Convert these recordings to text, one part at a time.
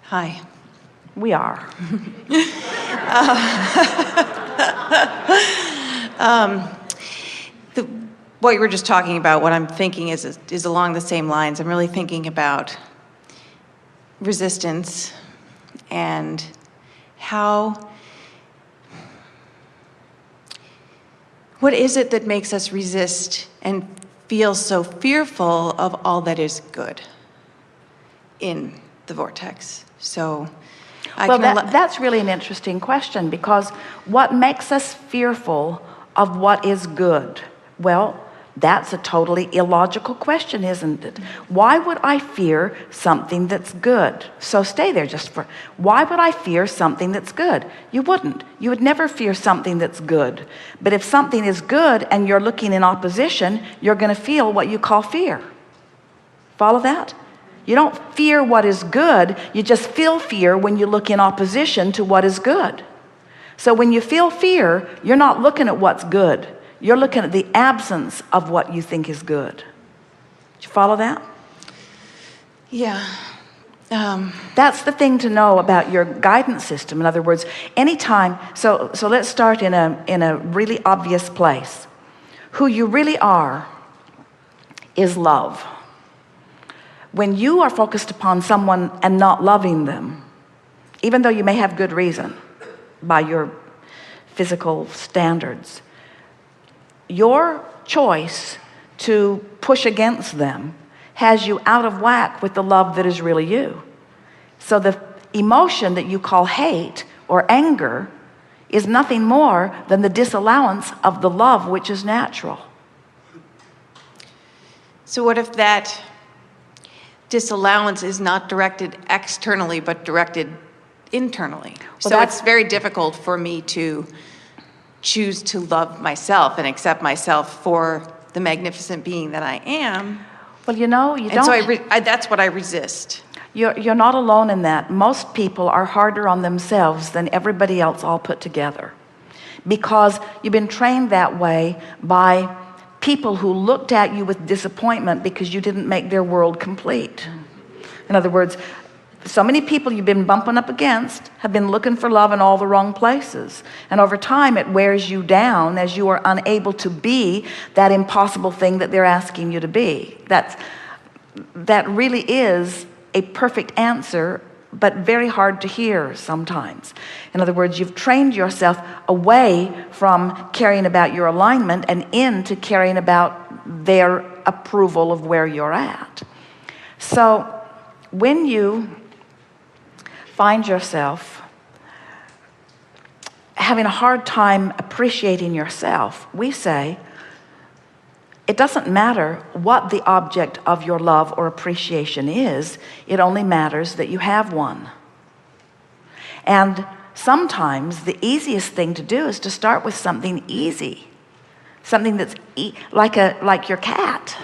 Hi. We are. What you were just talking about, what I'm thinking is along the same lines. I'm really thinking about resistance and what is it that makes us resist and feel so fearful of all that is good in the vortex? So that's really an interesting question, because what makes us fearful of what is good? Well, that's a totally illogical question, isn't it? Why would I fear something that's good? So stay there why would I fear something that's good? You wouldn't. You would never fear something that's good. But if something is good and you're looking in opposition, you're going to feel what you call fear. Follow that? You don't fear what is good. You just feel fear when you look in opposition to what is good. So when you feel fear, you're not looking at what's good. You're looking at the absence of what you think is good. Did you follow that? Yeah. That's the thing to know about your guidance system. In other words, anytime, so let's start in a really obvious place. Who you really are is love. When you are focused upon someone and not loving them, even though you may have good reason by your physical standards, your choice to push against them has you out of whack with the love that is really you. So the emotion that you call hate or anger is nothing more than the disallowance of the love which is natural. So what if that disallowance is not directed externally but directed internally? So it's very difficult for me to choose to love myself and accept myself for the magnificent being that I am. Well, you don't. So that's what I resist. You're not alone in that. Most people are harder on themselves than everybody else all put together, because you've been trained that way by people who looked at you with disappointment because you didn't make their world complete. In other words, so many people you've been bumping up against have been looking for love in all the wrong places. And over time, it wears you down as you are unable to be that impossible thing that they're asking you to be. That really is a perfect answer, but very hard to hear sometimes. In other words, you've trained yourself away from caring about your alignment and into caring about their approval of where you're at. So when you find yourself having a hard time appreciating yourself, we say it doesn't matter what the object of your love or appreciation is. It only matters that you have one. And sometimes the easiest thing to do is to start with something easy, something that's like your cat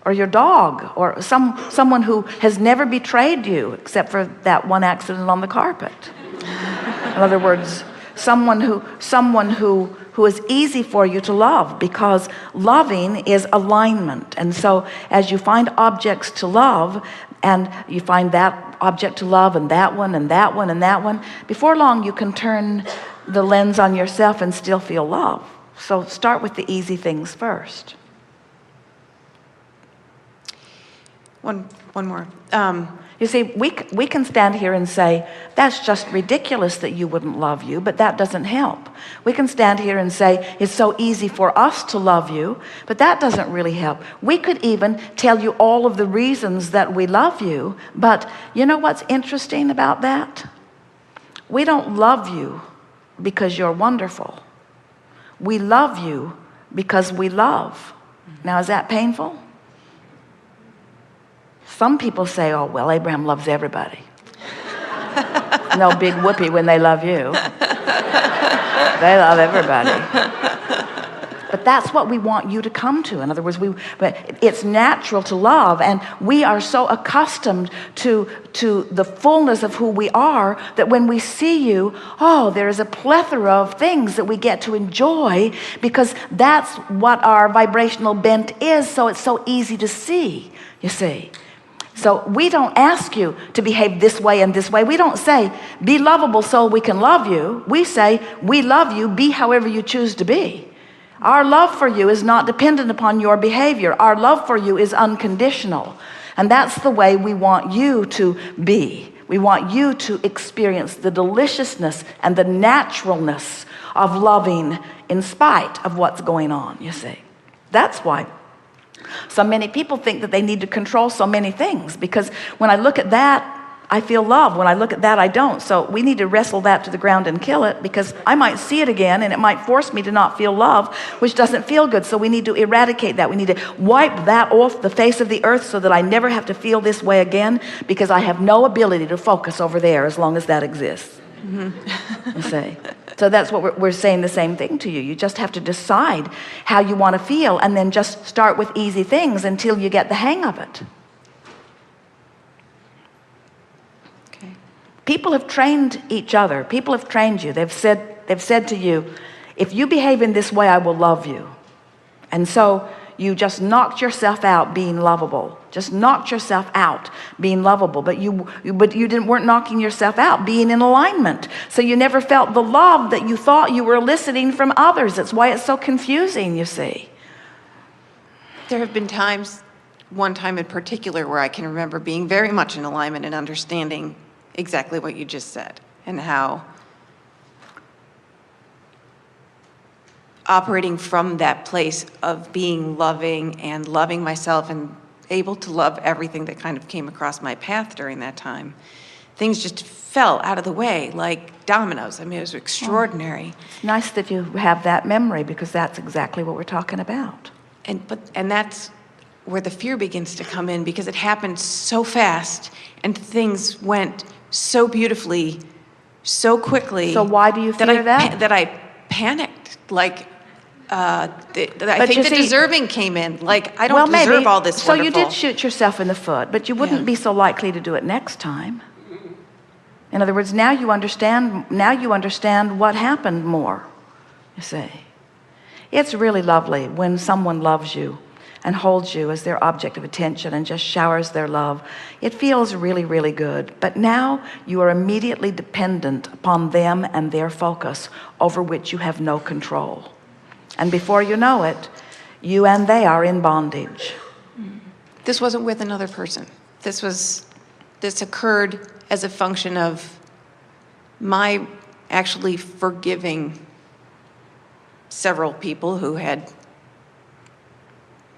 or your dog, or someone who has never betrayed you except for that one accident on the carpet. In other words, someone who is easy for you to love, because loving is alignment. And so as you find objects to love, and you find that object to love and that one and that one and that one, before long you can turn the lens on yourself and still feel love. So start with the easy things first. One more. You see, we can stand here and say, that's just ridiculous that you wouldn't love you, but that doesn't help. We can stand here and say, it's so easy for us to love you, but that doesn't really help. We could even tell you all of the reasons that we love you, but you know what's interesting about that? We don't love you because you're wonderful. We love you because we love. Now, is that painful? Some people say, oh, well, Abraham loves everybody. No big whoopee when they love you. They love everybody. But that's what we want you to come to. In other words, it's natural to love, and we are so accustomed to the fullness of who we are that when we see you, there is a plethora of things that we get to enjoy, because that's what our vibrational bent is, so it's so easy to see, you see. So we don't ask you to behave this way and this way. We don't say, be lovable so we can love you. We say, we love you, be however you choose to be. Our love for you is not dependent upon your behavior. Our love for you is unconditional. And that's the way we want you to be. We want you to experience the deliciousness and the naturalness of loving in spite of what's going on, you see. That's why so many people think that they need to control so many things, because when I look at that, I feel love. When I look at that, I don't. So we need to wrestle that to the ground and kill it, because I might see it again and it might force me to not feel love, which doesn't feel good. So we need to eradicate that. We need to wipe that off the face of the earth so that I never have to feel this way again, because I have no ability to focus over there as long as that exists. You see. So that's what we're saying, the same thing to you. You just have to decide how you want to feel, and then just start with easy things until you get the hang of it. Okay. People have trained each other. People have trained you. They've said to you, if you behave in this way, I will love you. And so you just knocked yourself out being lovable. Just knocked yourself out being lovable. But you weren't knocking yourself out being in alignment. So you never felt the love that you thought you were eliciting from others. That's why it's so confusing, you see. There have been times, one time in particular, where I can remember being very much in alignment and understanding exactly what you just said, and how operating from that place of being loving and loving myself and able to love everything that kind of came across my path during that time, things just fell out of the way like dominoes. I mean, it was extraordinary. It's nice that you have that memory, because that's exactly what we're talking about. And that's where the fear begins to come in, because it happened so fast and things went so beautifully, so quickly. So why do you fear that? That I panicked. Like, I think the deserving came in. Like, I don't deserve all this So wonderful. you did shoot yourself in the foot, but you wouldn't be so likely to do it next time. In other words, now you understand what happened more, you see. It's really lovely when someone loves you and holds you as their object of attention and just showers their love. It feels really, really good. But now you are immediately dependent upon them and their focus, over which you have no control. And before you know it, you and they are in bondage. This wasn't with another person. This occurred as a function of my actually forgiving several people who had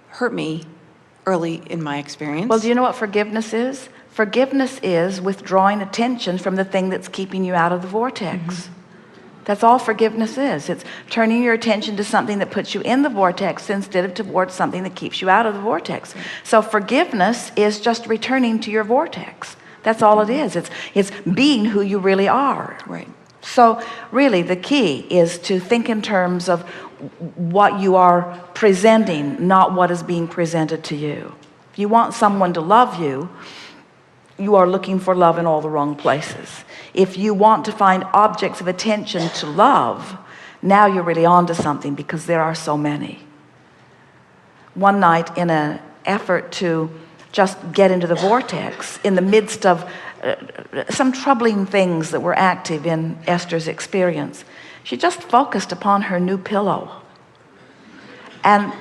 hurt me early in my experience. Well, do you know what forgiveness is? Forgiveness is withdrawing attention from the thing that's keeping you out of the vortex. That's all forgiveness is. It's turning your attention to something that puts you in the vortex instead of towards something that keeps you out of the vortex. So forgiveness is just returning to your vortex. That's all it is. It's being who you really are. Right. So really the key is to think in terms of what you are presenting, not what is being presented to you. If you want someone to love you, you are looking for love in all the wrong places. If you want to find objects of attention to love, now you're really onto something, because there are so many. One night, in an effort to just get into the vortex, in the midst of some troubling things that were active in Esther's experience, she just focused upon her new pillow and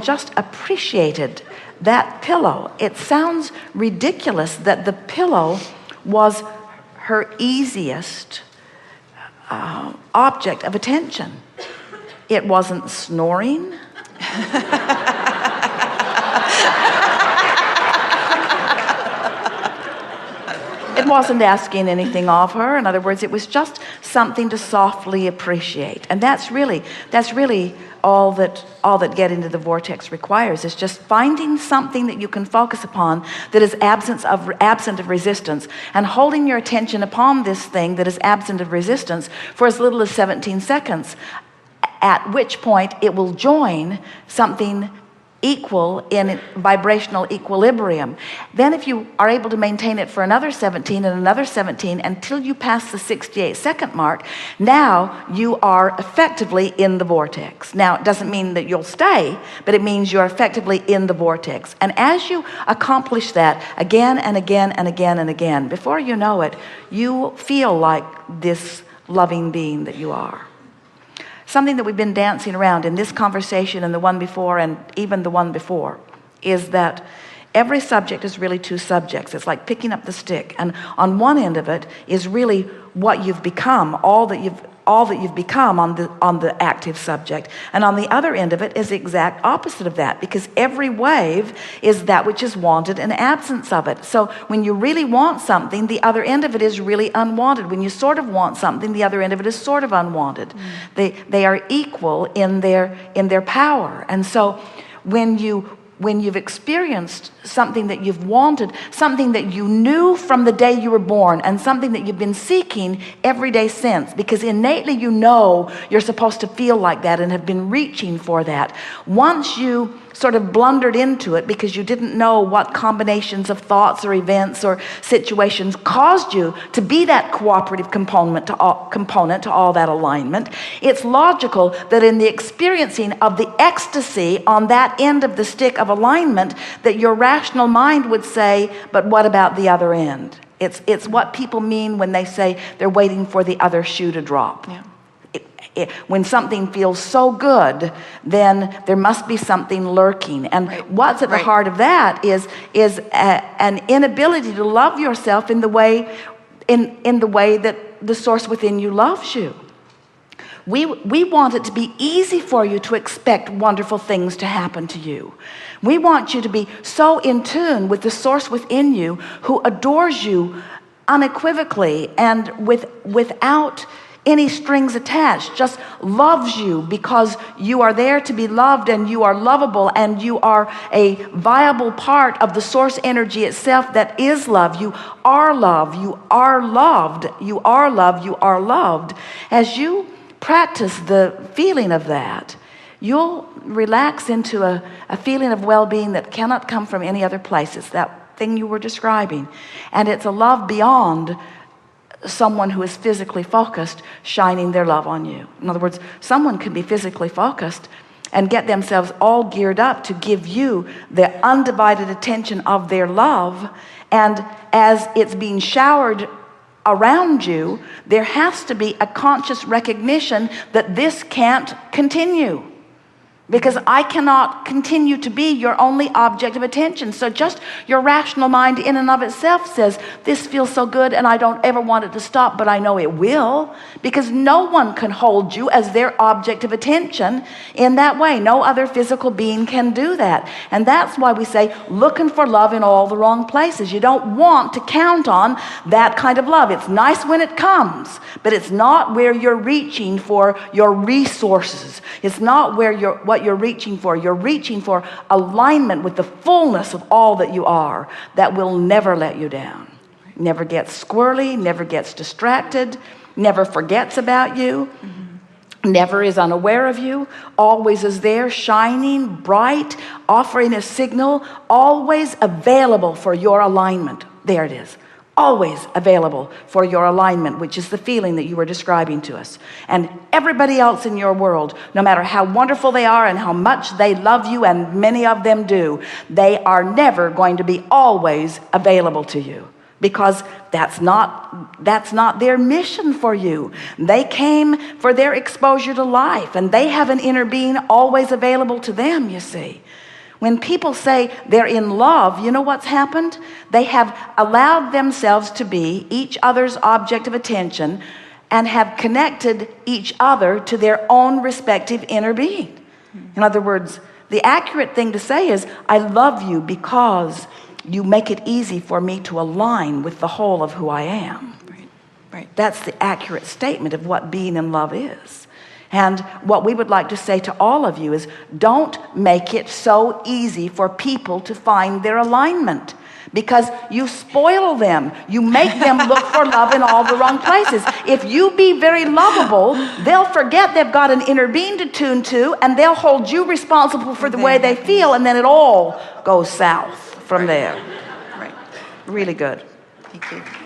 just appreciated that pillow. It sounds ridiculous that the pillow was her easiest object of attention. It wasn't snoring. It wasn't asking anything of her. In other words, it was just something to softly appreciate. And that's really all that get into the vortex requires, is just finding something that you can focus upon that is absent of resistance, and holding your attention upon this thing that is absent of resistance for as little as 17 seconds, at which point it will join something equal in vibrational equilibrium. Then if you are able to maintain it for another 17 and another 17 until you pass the 68-second mark, now you are effectively in the vortex. Now, it doesn't mean that you'll stay, but it means you're effectively in the vortex. And as you accomplish that again and again and again and again, before you know it, you feel like this loving being that you are. Something that we've been dancing around in this conversation and the one before and even the one before is that every subject is really two subjects. It's like picking up the stick, and on one end of it is really what you've become, all that you've become on the active subject, and on the other end of it is the exact opposite of that, because every wave is that which is wanted and absence of it. So when you really want something, the other end of it is really unwanted. When you sort of want something, the other end of it is sort of unwanted. They are equal in their power. And so when you've experienced something that you've wanted, something that you knew from the day you were born, and something that you've been seeking every day since, because innately you know you're supposed to feel like that and have been reaching for that. Once you sort of blundered into it because you didn't know what combinations of thoughts or events or situations caused you to be that cooperative component to all that alignment, it's logical that in the experiencing of the ecstasy on that end of the stick of alignment, that your rational mind would say, but what about the other end? It's what people mean when they say they're waiting for the other shoe to drop. Yeah. When something feels so good, then there must be something lurking. And what's at the heart of that is an inability to love yourself in the way that the source within you loves you. We want it to be easy for you to expect wonderful things to happen to you. We want you to be so in tune with the source within you who adores you unequivocally and without any strings attached, just loves you because you are there to be loved and you are lovable and you are a viable part of the source energy itself that is love. You are love. You are loved. You are love. You are loved. As you practice the feeling of that, you'll relax into a feeling of well-being that cannot come from any other place. It's that thing you were describing. And it's a love beyond someone who is physically focused shining their love on you. In other words, someone could be physically focused and get themselves all geared up to give you the undivided attention of their love, and as it's being showered around you, there has to be a conscious recognition that this can't continue, because I cannot continue to be your only object of attention. So just your rational mind in and of itself says, this feels so good and I don't ever want it to stop, but I know it will, because no one can hold you as their object of attention in that way. No other physical being can do that. And that's why we say, looking for love in all the wrong places. You don't want to count on that kind of love. It's nice when it comes, but it's not where you're reaching for your resources. It's not where what you're reaching for. You're reaching for alignment with the fullness of all that you are, that will never let you down. Never gets squirrely, never gets distracted, never forgets about you, never is unaware of you, always is there, shining, bright, offering a signal, always available for your alignment. There it is. Always available for your alignment, which is the feeling that you were describing to us. And everybody else in your world, no matter how wonderful they are and how much they love you, and many of them do, they are never going to be always available to you, because that's not their mission for you. They came for their exposure to life, and they have an inner being always available to them, you see. When people say they're in love, you know what's happened? They have allowed themselves to be each other's object of attention and have connected each other to their own respective inner being. In other words, the accurate thing to say is, I love you because you make it easy for me to align with the whole of who I am. Right. That's the accurate statement of what being in love is. And what we would like to say to all of you is, don't make it so easy for people to find their alignment, because you spoil them. You make them look for love in all the wrong places. If you be very lovable, they'll forget they've got an inner being to tune to, and they'll hold you responsible for the way they feel, and then it all goes south from there. Right. Really good. Thank you.